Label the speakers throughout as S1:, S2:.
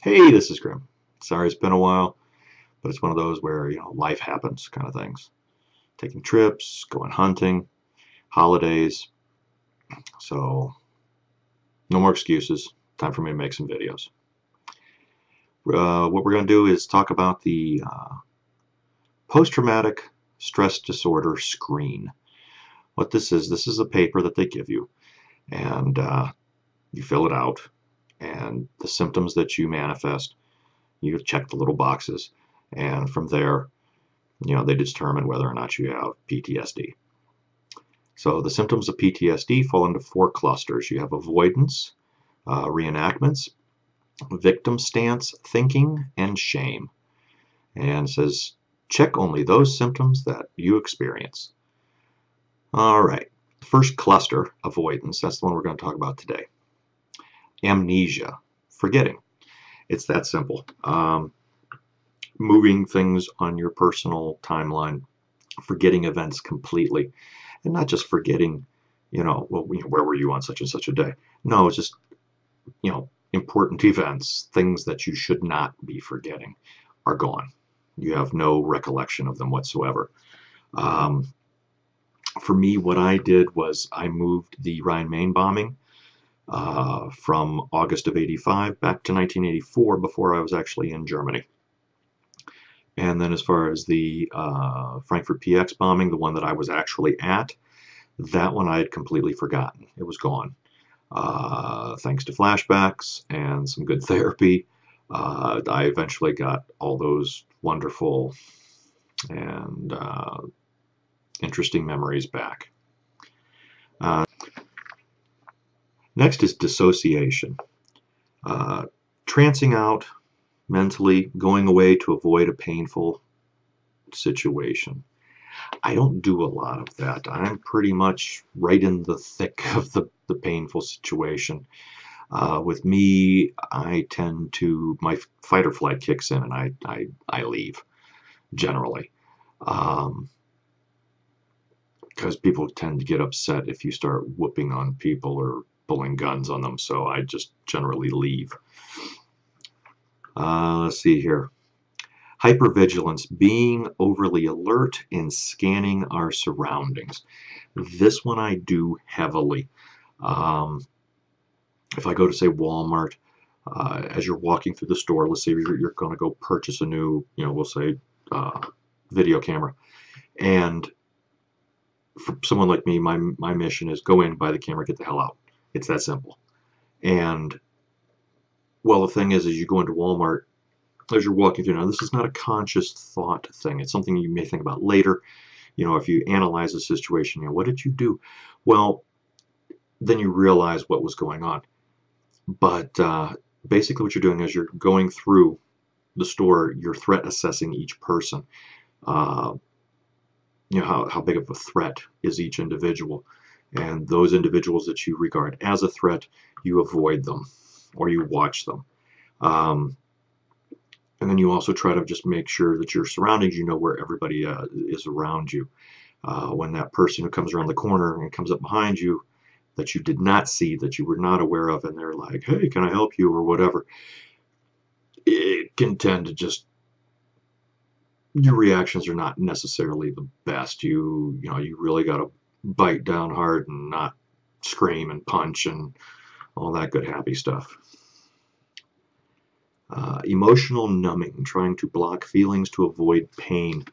S1: Hey, this is Grim. Sorry it's been a while, but it's one of those where, life happens kind of things. Taking trips, going hunting, holidays. So, no more excuses. Time for me to make some videos. What we're going to do is talk about the post-traumatic stress disorder screen. What this is a paper that they give you, and you fill it out, and the symptoms that you manifest, you check the little boxes, and from there, they determine whether or not you have PTSD. So the symptoms of PTSD fall into four clusters. You have avoidance, reenactments, victim stance thinking, and shame. And it says, check only those symptoms that you experience. All right, first cluster, avoidance. That's the one we're going to talk about today. Amnesia, forgetting. It's that simple. Moving things on your personal timeline, forgetting events completely, and not just forgetting, where were you on such and such a day? No, it's just, important events, things that you should not be forgetting are gone. You have no recollection of them whatsoever. For me, what I did was I moved the Rhine-Main bombing from August of '85 back to 1984 before I was actually in Germany. And then as far as the Frankfurt PX bombing, the one that I was actually at, that one I had completely forgotten. It was gone. Thanks to flashbacks and some good therapy, I eventually got all those wonderful and interesting memories back. Next is dissociation. Trancing out, mentally going away to avoid a painful situation. I don't do a lot of that. I'm pretty much right in the thick of the painful situation. With me, I tend to, my fight or flight kicks in and I leave, generally. Because people tend to get upset if you start whooping on people or pulling guns on them, so I just generally leave. Let's see here. Hypervigilance, being overly alert and scanning our surroundings. This one I do heavily. If I go to, say, Walmart, as you're walking through the store, let's say you're going to go purchase a new, we'll say, video camera. And for someone like me, my mission is go in, buy the camera, get the hell out. It's that simple. And, well, the thing is you go into Walmart, as you're walking through, now this is not a conscious thought thing. It's something you may think about later. If you analyze the situation, what did you do? Well, then you realize what was going on. But basically what you're doing is you're going through the store, you're threat assessing each person. How big of a threat is each individual. And those individuals that you regard as a threat, you avoid them or you watch them. And then you also try to just make sure that your surroundings, where everybody is around you. When that person who comes around the corner and comes up behind you that you did not see, that you were not aware of, and they're like, hey, can I help you, or whatever, it can tend to just, your reactions are not necessarily the best. You really got to bite down hard and not scream and punch and all that good happy stuff. Emotional numbing, trying to block feelings to avoid pain.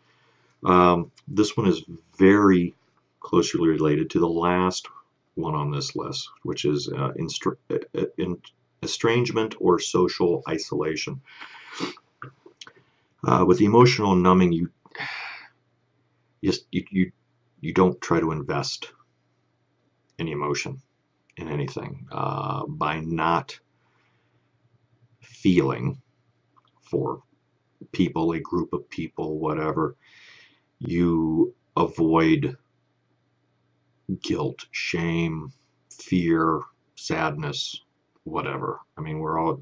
S1: This one is very closely related to the last one on this list, which is estrangement or social isolation. With emotional numbing, you don't try to invest any emotion in anything. By not feeling for people, a group of people, whatever, you avoid guilt, shame, fear, sadness, whatever. I mean, we're all,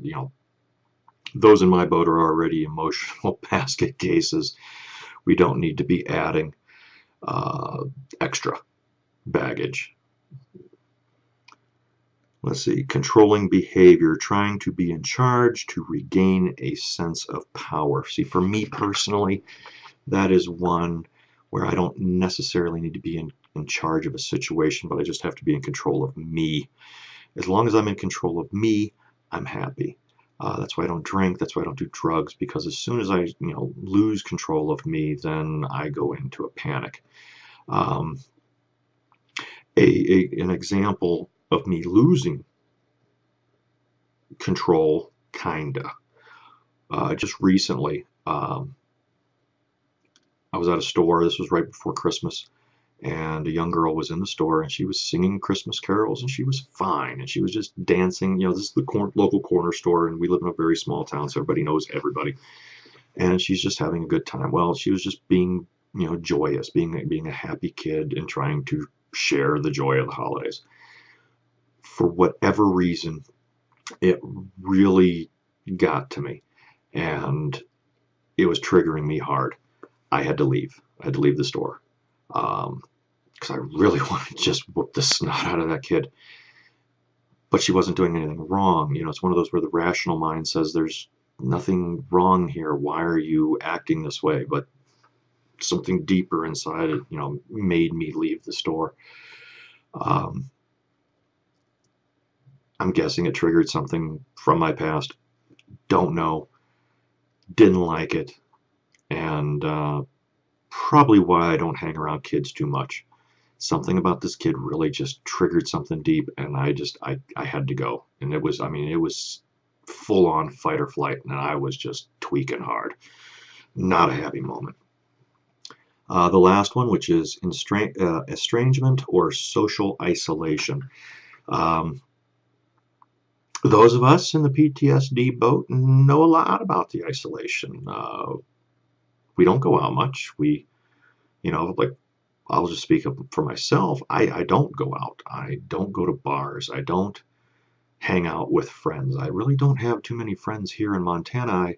S1: those in my boat are already emotional basket cases. We don't need to be adding extra baggage. Let's see, controlling behavior, trying to be in charge to regain a sense of power. See, for me personally, that is one where I don't necessarily need to be in charge of a situation, but I just have to be in control of me. As long as I'm in control of me, I'm happy. That's why I don't drink. That's why I don't do drugs, because as soon as I, lose control of me, then I go into a panic. Um, an example of me losing control, kinda. Just recently, I was at a store. This was right before Christmas, and a young girl was in the store, and she was singing Christmas carols, and she was fine, and she was just dancing. This is the local corner store, and we live in a very small town, so everybody knows everybody. And she's just having a good time. Well, she was just being, joyous, being a happy kid, and trying to share the joy of the holidays. For whatever reason, it really got to me, and it was triggering me hard. I had to leave. I had to leave the store. Because I really wanted to just whoop the snot out of that kid. But she wasn't doing anything wrong. It's one of those where the rational mind says there's nothing wrong here. Why are you acting this way? But something deeper inside it, made me leave the store. I'm guessing it triggered something from my past. Don't know. Didn't like it. And probably why I don't hang around kids too much. Something about this kid really just triggered something deep, and I had to go. And it was full on fight or flight, and I was just tweaking hard. Not a happy moment. The last one, which is estrangement or social isolation. Those of us in the PTSD boat know a lot about the isolation. We don't go out much. We, like, I'll just speak up for myself. I don't go out. I don't go to bars. I don't hang out with friends. I really don't have too many friends here in Montana.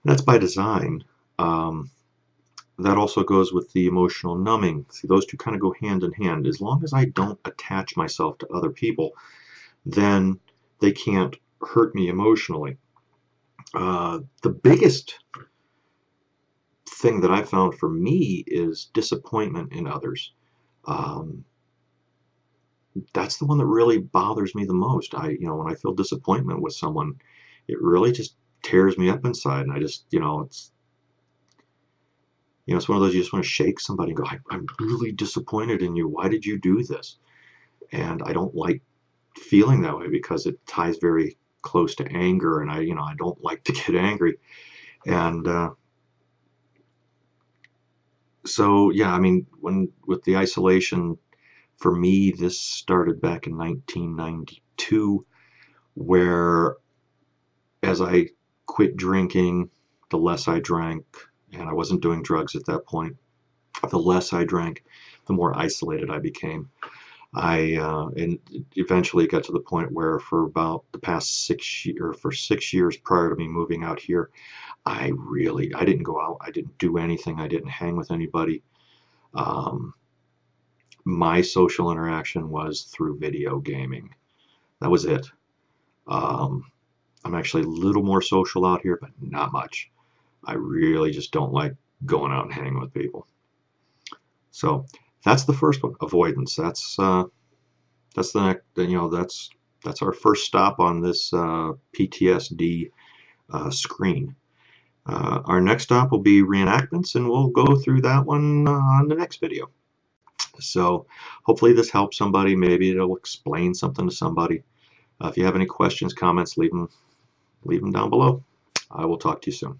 S1: That's by design. That also goes with the emotional numbing. See, those two kind of go hand in hand. As long as I don't attach myself to other people, then they can't hurt me emotionally. The biggest thing that I found for me is disappointment in others. That's the one that really bothers me the most. When I feel disappointment with someone, it really just tears me up inside, and I just, it's one of those you just want to shake somebody and go, I'm really disappointed in you. Why did you do this? And I don't like feeling that way because it ties very close to anger, and I don't like to get angry. And so yeah, with the isolation, for me, this started back in 1992, where as I quit drinking, the less I drank, and I wasn't doing drugs at that point, the less I drank, the more isolated I became. And eventually got to the point where for about the past 6 years, or for 6 years prior to me moving out here, I didn't go out. I didn't do anything. I didn't hang with anybody. My social interaction was through video gaming. That was it. I'm actually a little more social out here, but not much. I really just don't like going out and hanging with people. So that's the first one, avoidance. That's the next. That's our first stop on this PTSD screen. Our next stop will be reenactments, and we'll go through that one on the next video. So hopefully this helps somebody. Maybe it'll explain something to somebody. If you have any questions, comments, leave them down below. I will talk to you soon.